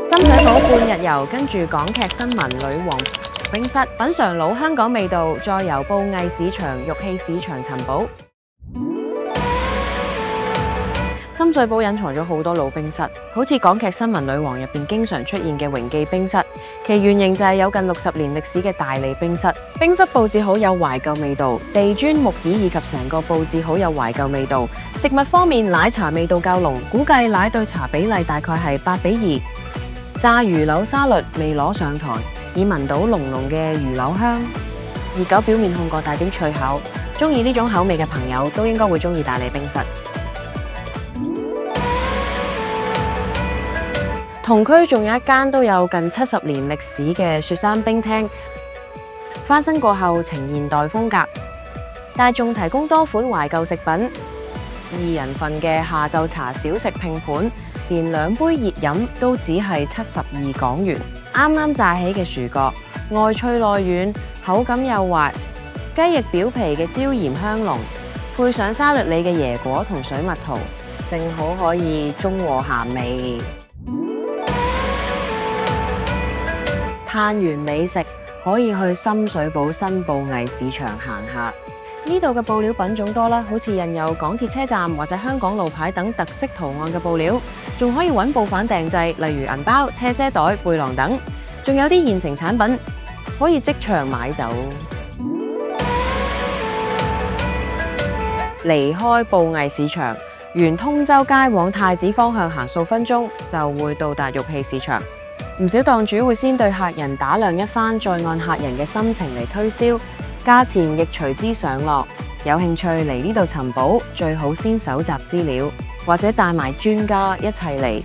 深水埗半日遊，跟住港劇新聞女王冰室，品嚐老香港味道，再由布藝市場、玉器市場尋寶。深水埗隱藏咗好多老冰室，好似港劇新聞女王入邊經常出現嘅榮記冰室，其原型就係有近60年歷史嘅大利冰室。冰室佈置好有懷舊味道，地磚、木椅以及成個佈置好有懷舊味道。食物方面，奶茶味道較濃，估計奶對茶比例大概係8:2。炸魚柳沙律未攞上台，已聞到濃濃嘅魚柳香。熱狗表面烘過帶點脆口，中意呢種口味嘅朋友都應該會中意大利冰室。同區仲有一間都有近70年歷史嘅雪山冰廳，翻新過後呈現代風格，但仲提供多款懷舊食品。2人份嘅下晝茶小食拼盤，連2杯熱飲都只係72港元。啱啱炸起嘅薯角，外脆內軟，口感幼滑；雞翼表皮嘅椒鹽香濃，配上沙律裏嘅椰果同水蜜桃，正好可以中和鹹味。嘆完美食，可以去深水埗新布藝市場行下。呢度嘅布料品種多啦，好似印有港鐵車站或者香港路牌等特色圖案嘅布料，仲可以揾布販訂製，例如銀包、車車袋、背囊等，仲有啲現成產品可以即場買走。離開布藝市場，沿通州街往太子方向行數分鐘就會到達玉器市場。唔少檔主會先對客人打量一番，再按客人嘅心情嚟推銷，價錢亦隨之上落。有興趣嚟呢度尋寶，最好先搜集資料，或者帶埋專家一齊嚟